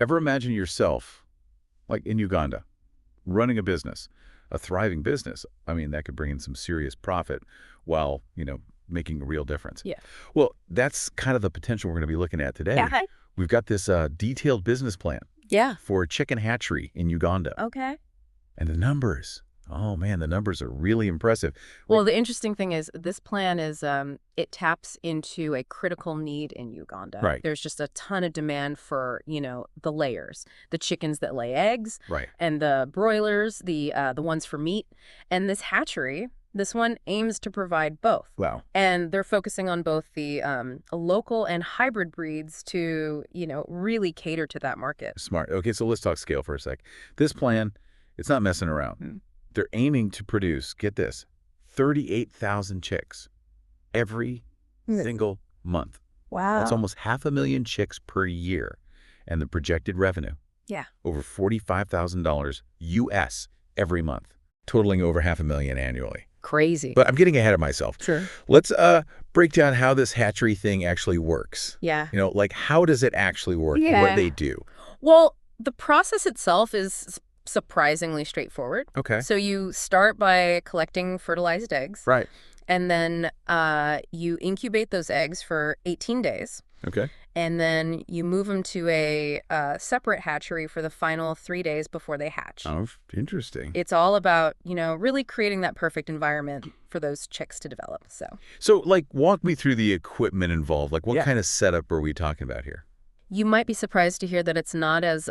Ever imagine yourself, like in Uganda, running a business, a thriving business? I mean, that could bring in some serious profit while, making a real difference. Yeah. Well, that's kind of the potential we're going to be looking at today. Yeah. We've got this detailed business plan Yeah. for a chicken hatchery in Uganda. Okay. And the numbers, oh man, the numbers are really impressive. Well, the interesting thing is this plan is it taps into a critical need in Uganda. Right. There's just a ton of demand for, the layers, the chickens that lay eggs, Right. and the broilers, the ones for meat. And this hatchery, this one aims to provide both. Wow. And they're focusing on both the local and hybrid breeds to, really cater to that market. Smart. Okay, so let's talk scale for a sec. This plan, it's not messing around. They're aiming to produce, get this, 38,000 chicks every single month. Wow. That's almost 500,000 chicks per year. And the projected revenue, Yeah. over $45,000 US every month, totaling over 500,000 annually. Crazy. But I'm getting ahead of myself. Sure. Let's break down how this hatchery thing actually works. Yeah. Like how does it actually work? Yeah. What do they do? Well, the process itself is surprisingly straightforward. Okay. So you start by collecting fertilized eggs. Right. And then you incubate those eggs for 18 days. Okay. And then you move them to a separate hatchery for the final 3 days before they hatch. Oh, interesting. It's all about, really creating that perfect environment for those chicks to develop. So, walk me through the equipment involved. What Yeah. kind of setup are we talking about here? You might be surprised to hear that it's not as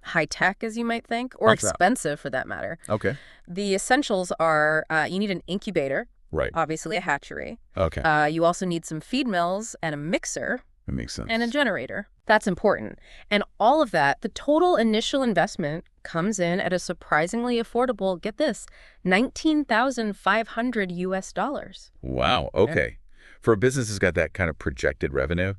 high-tech as you might think, or How's that? expensive for that matter. Okay. The essentials are you need an incubator, Right. obviously a hatchery. Okay. You also need some feed mills and a mixer That makes sense. and a generator. That's important. And all of that, the total initial investment comes in at a surprisingly affordable, get this, $19,500 US. Wow. Okay. For a business that's got that kind of projected revenue,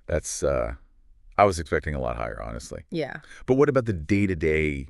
that's, I was expecting a lot higher, honestly. Yeah. But what about the day-to-day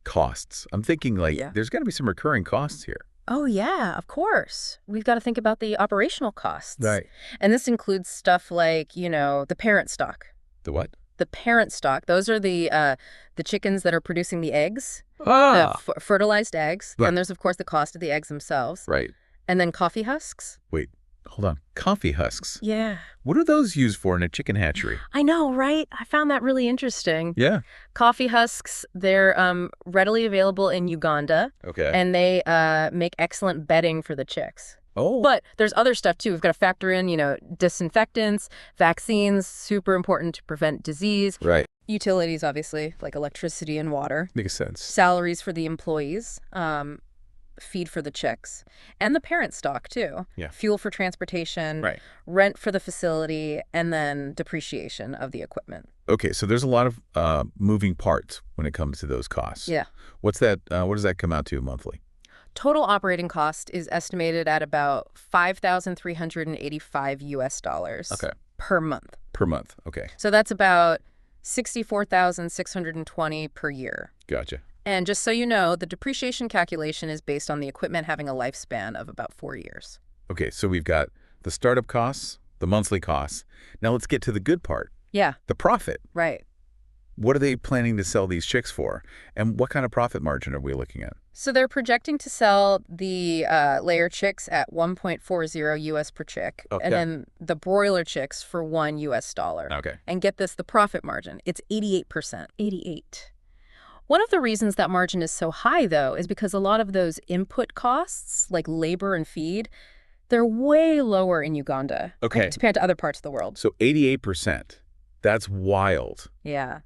costs? I'm thinking there's got to be some recurring costs here. Oh, yeah, of course. We've got to think about the operational costs. Right. And this includes stuff like, the parent stock. The what? The parent stock, those are the chickens that are producing the eggs, fertilized eggs. Right. And there's, of course, the cost of the eggs themselves. Right. And then coffee husks. Wait, hold on. Coffee husks. Yeah. What are those used for in a chicken hatchery? I know, right? I found that really interesting. Yeah. Coffee husks, they're readily available in Uganda. Okay. And they make excellent bedding for the chicks. Oh. But there's other stuff, too. We've got to factor in, disinfectants, vaccines, super important to prevent disease. Right. Utilities, obviously, like electricity and water. Makes sense. Salaries for the employees, feed for the chicks, and the parent stock, too. Yeah. Fuel for transportation, Right. rent for the facility, and then depreciation of the equipment. Okay, so there's a lot of moving parts when it comes to those costs. Yeah. What's that? What does that come out to monthly? Total operating cost is estimated at about $5,385 US Okay. per month. Per month. Okay. So that's about $64,620 per year. Gotcha. And just so you know, the depreciation calculation is based on the equipment having a lifespan of about 4 years. Okay, so we've got the startup costs, the monthly costs. Now let's get to the good part, Yeah, the profit. right. What are they planning to sell these chicks for? And what kind of profit margin are we looking at? So they're projecting to sell the layer chicks at $1.40 US per chick, Okay. and then the broiler chicks for $1 US. Okay. And get this, the profit margin, it's 88%. 88. One of the reasons that margin is so high, though, is because a lot of those input costs, like labor and feed, they're way lower in Uganda Okay. compared to other parts of the world. So 88%. That's wild. Yeah.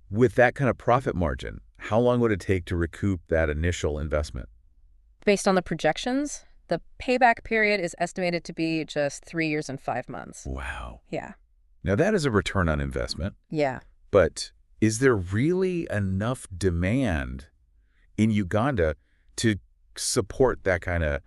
With that kind of profit margin, how long would it take to recoup that initial investment? Based on the projections, the payback period is estimated to be just 3 years and 5 months. Wow. Yeah. Now that is a return on investment, Yeah. but is there really enough demand in Uganda to support that kind of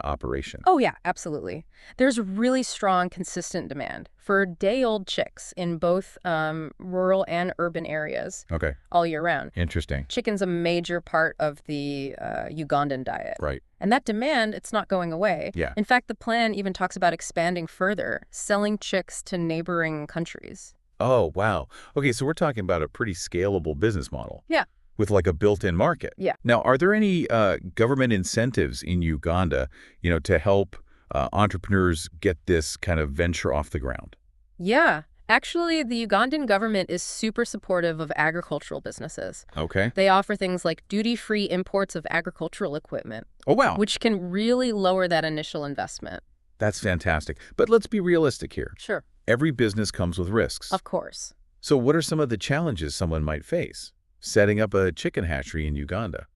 operation? Oh, yeah, absolutely. There's really strong, consistent demand for day-old chicks in both rural and urban areas Okay. all year round. Interesting. Chicken's a major part of the Ugandan diet. Right. And that demand, it's not going away. Yeah. In fact, the plan even talks about expanding further, selling chicks to neighboring countries. Oh, wow. Okay, so we're talking about a pretty scalable business model. Yeah. With like a built-in market. Yeah. Now, are there any government incentives in Uganda, to help entrepreneurs get this kind of venture off the ground? Yeah. Actually, the Ugandan government is super supportive of agricultural businesses. Okay. They offer things like duty-free imports of agricultural equipment, Oh, wow. which can really lower that initial investment. That's fantastic. But let's be realistic here. Sure. Every business comes with risks. Of course. So what are some of the challenges someone might face setting up a chicken hatchery in Uganda?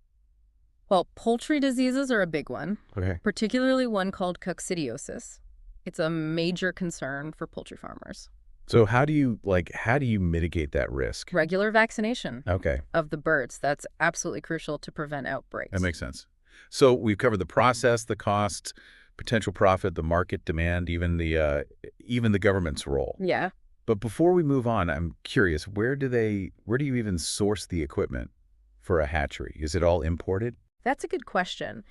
Well, poultry diseases are a big one, Okay. particularly one called coccidiosis. It's a major concern for poultry farmers. So how do you mitigate that risk? Regular vaccination Okay. of the birds, that's absolutely crucial to prevent outbreaks. That makes sense. So we've covered the process, the costs, potential profit, the market demand, even the government's role. Yeah. But before we move on, I'm curious, where do you even source the equipment for a hatchery? Is it all imported? That's a good question.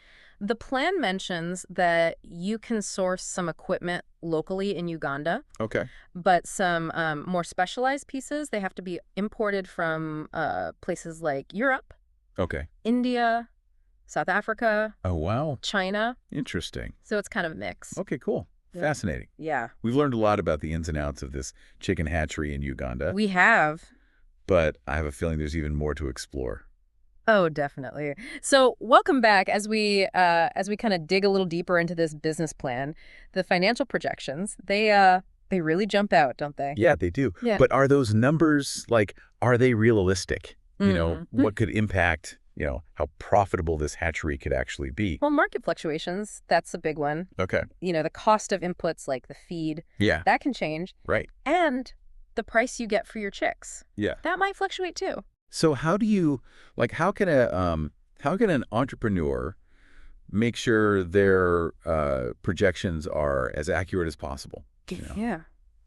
The plan mentions that you can source some equipment locally in Uganda, Okay. but some more specialized pieces, they have to be imported from places like Europe, Okay. India, South Africa, Oh, wow. China. Interesting. So it's kind of a mix. Okay, cool. Yeah. Fascinating. Yeah. We've learned a lot about the ins and outs of this chicken hatchery in Uganda, We have. but I have a feeling there's even more to explore. Oh, definitely. So welcome back as we kind of dig a little deeper into this business plan. The financial projections, they really jump out, don't they? Yeah, they do. Yeah. But are those numbers, are they realistic? Mhm. What could impact, how profitable this hatchery could actually be? Well, market fluctuations, that's a big one. Okay. The cost of inputs like the feed, Yeah. that can change. Right. And the price you get for your chicks, Yeah. that might fluctuate too. So how do you, how can an entrepreneur make sure their projections are as accurate as possible? Yeah.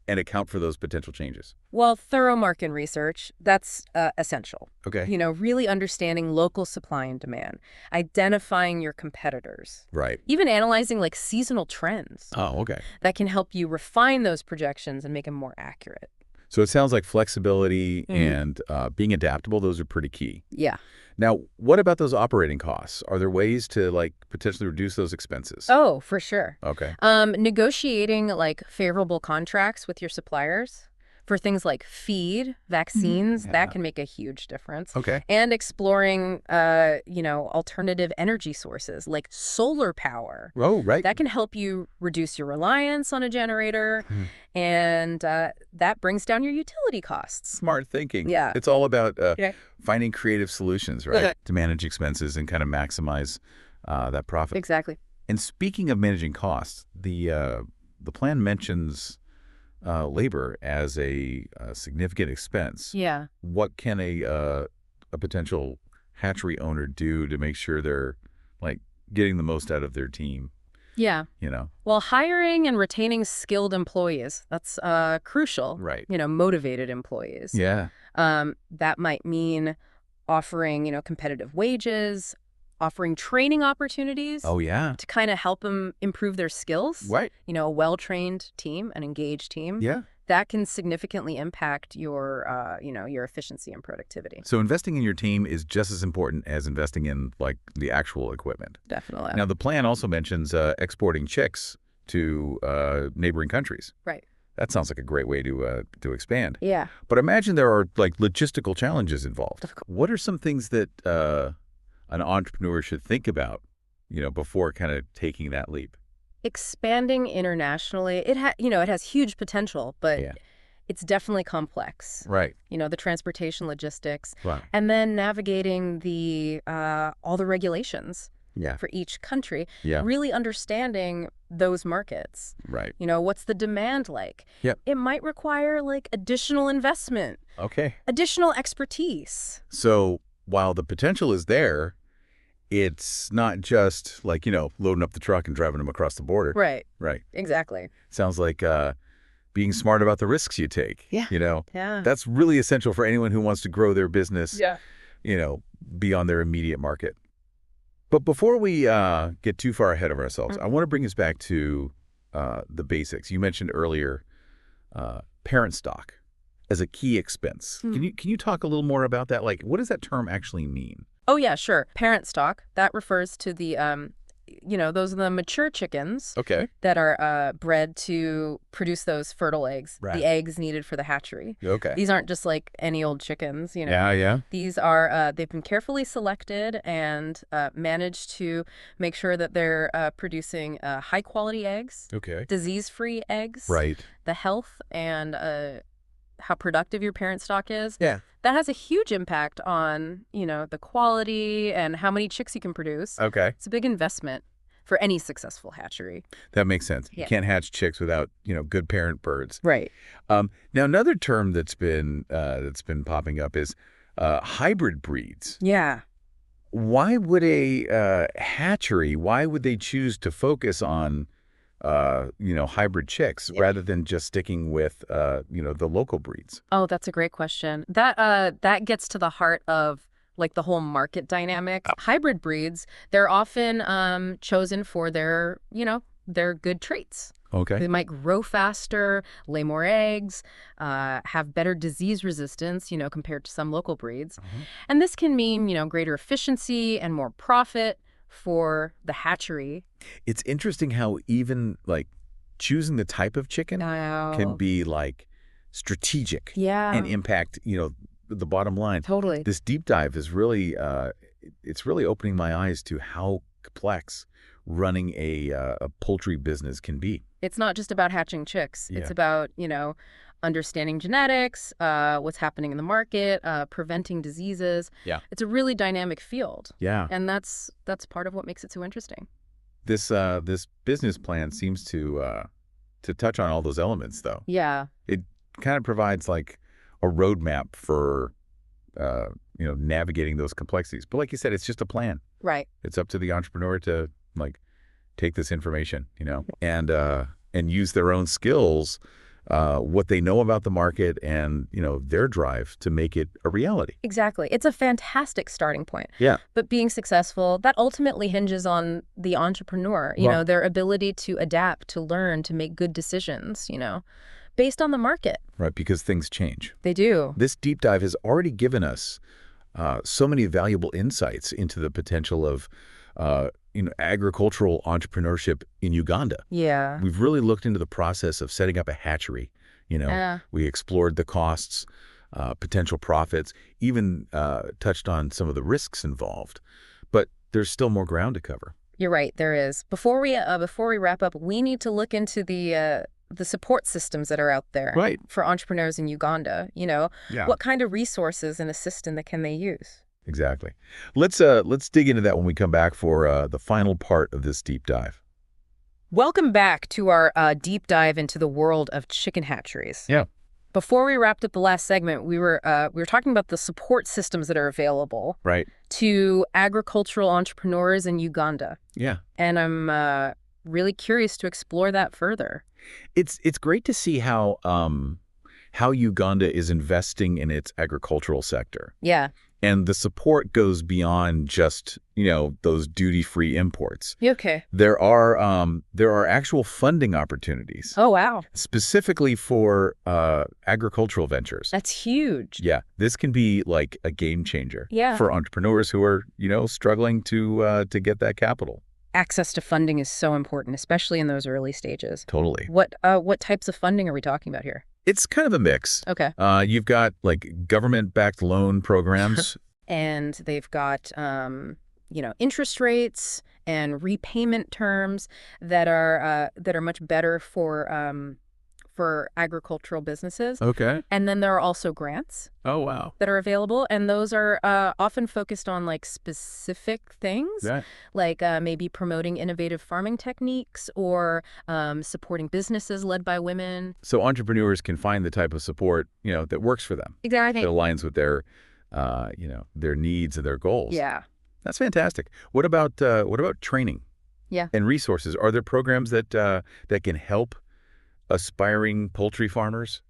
And account for those potential changes? Well, thorough market research, that's essential. Okay. Really understanding local supply and demand, identifying your competitors, Right. even analyzing like seasonal trends. Oh, okay. That can help you refine those projections and make them more accurate. So it sounds like flexibility and being adaptable, those are pretty key. Yeah. Now, what about those operating costs? Are there ways to potentially reduce those expenses? Oh, for sure. Okay. Negotiating like favorable contracts with your suppliers for things like feed, vaccines, Yeah. that can make a huge difference. Okay. And exploring, alternative energy sources like solar power. Oh, right. That can help you reduce your reliance on a generator, and that brings down your utility costs. Smart thinking. Yeah. It's all about Yeah. finding creative solutions, right, Okay. to manage expenses and kind of maximize that profit. Exactly. And speaking of managing costs, the plan mentions labor as a significant expense. Yeah. What can a potential hatchery owner do to make sure they're getting the most out of their team? Yeah. Well, hiring and retaining skilled employees, that's crucial. Right. Motivated employees. Yeah. That might mean offering, competitive wages, offering training opportunities Oh, yeah. to kind of help them improve their skills. Right. A well-trained team, an engaged team. Yeah. That can significantly impact your, your efficiency and productivity. So investing in your team is just as important as investing in the actual equipment. Definitely. Now, the plan also mentions exporting chicks to neighboring countries. Right. That sounds like a great way to expand. Yeah. But imagine there are logistical challenges involved. What are some things that an entrepreneur should think about, before kind of taking that leap? Expanding internationally, it has huge potential, but Yeah. it's definitely complex. Right. The transportation logistics, Wow. and then navigating the all the regulations Yeah. for each country, Yeah. really understanding those markets. Right. What's the demand like? Yep. It might require additional investment, Okay. additional expertise. So while the potential is there, it's not just loading up the truck and driving them across the border. Right. Right. Exactly. Sounds like being smart about the risks you take. Yeah. Yeah. That's really essential for anyone who wants to grow their business, Yeah. beyond their immediate market. But before we get too far ahead of ourselves, I want to bring us back to the basics. You mentioned earlier parent stock. as a key expense. Can you talk a little more about that? Like, what does that term actually mean? Oh, yeah, sure. Parent stock, that refers to the, those are the mature chickens Okay. that are bred to produce those fertile eggs, Right. the eggs needed for the hatchery. Okay. These aren't just like any old chickens, Yeah. These are, they've been carefully selected and managed to make sure that they're producing high-quality eggs, Okay. disease-free eggs, Right. the health and how productive your parent stock is. Yeah. That has a huge impact on, the quality and how many chicks you can produce. Okay. It's a big investment for any successful hatchery. That makes sense. You Yeah. can't hatch chicks without, good parent birds. Right. Now, another term that's been popping up is hybrid breeds. Yeah. Why would a hatchery, why would they choose to focus on, hybrid chicks rather than just sticking with, the local breeds? Oh, that's a great question. That gets to the heart of like the whole market dynamic. Hybrid breeds, they're often chosen for their good traits. Okay. They might grow faster, lay more eggs, have better disease resistance, compared to some local breeds. And this can mean, greater efficiency and more profit for the hatchery. It's interesting how even like choosing the type of chicken can be like strategic and impact, the bottom line. Totally. This deep dive is really, it's really opening my eyes to how complex running a poultry business can be. It's not just about hatching chicks. Yeah. It's about, understanding genetics, what's happening in the market, preventing diseases. Yeah. It's a really dynamic field. Yeah. And that's part of what makes it so interesting. This business plan seems to touch on all those elements, though. Yeah. It kind of provides like a roadmap for navigating those complexities. But like you said, it's just a plan. Right. It's up to the entrepreneur to like take this information, and use their own skills, what they know about the market and, their drive to make it a reality. Exactly. It's a fantastic starting point. Yeah. But being successful, that ultimately hinges on the entrepreneur, their ability to adapt, to learn, to make good decisions, based on the market. Right, because things change. They do. This deep dive has already given us so many valuable insights into the potential of agricultural entrepreneurship in Uganda. Yeah. We've really looked into the process of setting up a hatchery. We explored the costs, potential profits, even touched on some of the risks involved. But there's still more ground to cover. You're right, there is. Before we wrap up, we need to look into the support systems that are out there for entrepreneurs in Uganda. What kind of resources and assistance can they use? Exactly. Let's dig into that when we come back for the final part of this deep dive. Welcome back to our deep dive into the world of chicken hatcheries. Yeah. Before we wrapped up the last segment, we were talking about the support systems that are available to agricultural entrepreneurs in Uganda. Yeah. And I'm really curious to explore that further. It's great to see how Uganda is investing in its agricultural sector. Yeah. And the support goes beyond just, those duty-free imports. Okay. There are actual funding opportunities. Oh, wow. Specifically for agricultural ventures. That's huge. Yeah. This can be like a game changer Yeah. for entrepreneurs who are, struggling to get that capital. Access to funding is so important, especially in those early stages. Totally. What types of funding are we talking about here? It's kind of a mix. Okay. You've got like government-backed loan programs. And they've got, interest rates and repayment terms that are much better for agricultural businesses. Okay. And then there are also grants. Oh, wow. That are available, and those are often focused on like specific things, like maybe promoting innovative farming techniques or supporting businesses led by women. So entrepreneurs can find the type of support, that works for them. Exactly. That aligns with their, their needs and their goals. Yeah. That's fantastic. What about training? Yeah. And resources? Are there programs that can help aspiring poultry farmers?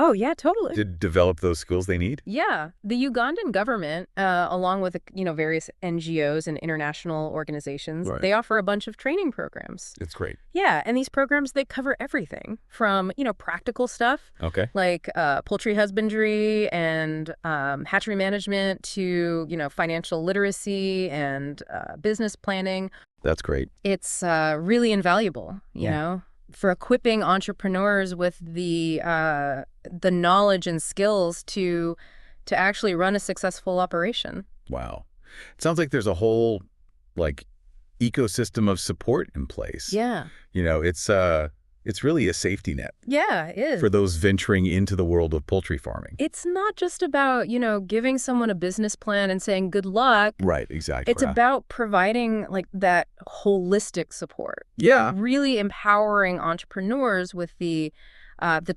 Oh, yeah, totally. to develop those skills they need? Yeah. The Ugandan government, along with, various NGOs and international organizations, Right. they offer a bunch of training programs. It's great. Yeah, and these programs, they cover everything from, practical stuff Okay. like poultry husbandry and hatchery management to, financial literacy and business planning. That's great. It's really invaluable, for equipping entrepreneurs with the knowledge and skills to actually run a successful operation. Wow. It sounds like there's a whole, like, ecosystem of support in place. Yeah. It's really a safety net Yeah, it is. for those venturing into the world of poultry farming. It's not just about, giving someone a business plan and saying good luck. Right, exactly. It's about providing like that holistic support. Yeah. Really empowering entrepreneurs with the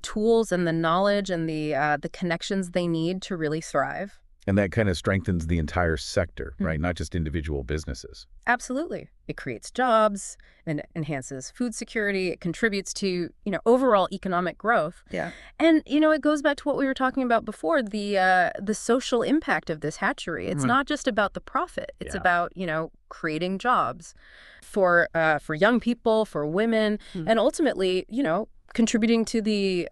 tools and the knowledge and the connections they need to really thrive. And that kind of strengthens the entire sector, right? Not just individual businesses. Absolutely. It creates jobs and enhances food security. It contributes to, overall economic growth. Yeah. And, it goes back to what we were talking about before, the social impact of this hatchery. It's not just about the profit. It's about, creating jobs for young people, for women, and ultimately, contributing to the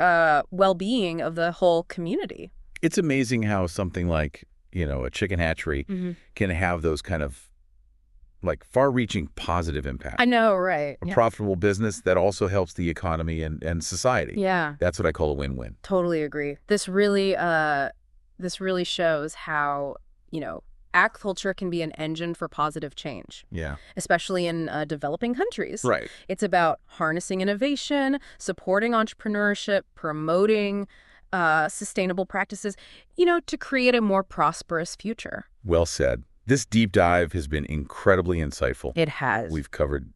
well-being of the whole community. It's amazing how something like, a chicken hatchery can have those kind of, like, far-reaching positive impact. I know, right? A profitable business that also helps the economy and society. Yeah. That's what I call a win-win. Totally agree. This really shows how, agriculture can be an engine for positive change. Yeah. Especially in developing countries. Right. It's about harnessing innovation, supporting entrepreneurship, promoting sustainable practices, to create a more prosperous future. Well said. This deep dive has been incredibly insightful. It has. We've covered,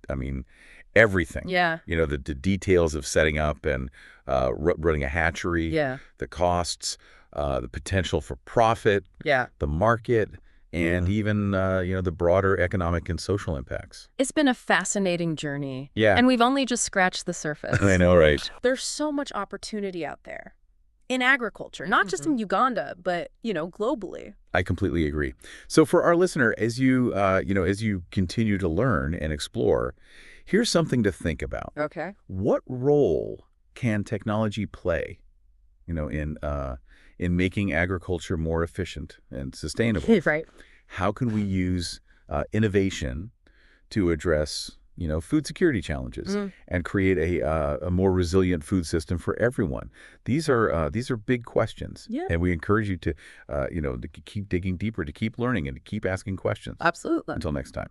everything. Yeah. The details of setting up and running a hatchery, the costs, the potential for profit, the market, and even, the broader economic and social impacts. It's been a fascinating journey. Yeah. And we've only just scratched the surface. I know, right? There's so much opportunity out there in agriculture, not just in Uganda, but, globally. I completely agree. So for our listener, as you continue to learn and explore, here's something to think about. Okay. What role can technology play, in making agriculture more efficient and sustainable? Right. How can we use innovation to address, food security challenges and create a more resilient food system for everyone? These are big questions. Yeah. And we encourage you to, to keep digging deeper, to keep learning, and to keep asking questions. Absolutely. Until next time.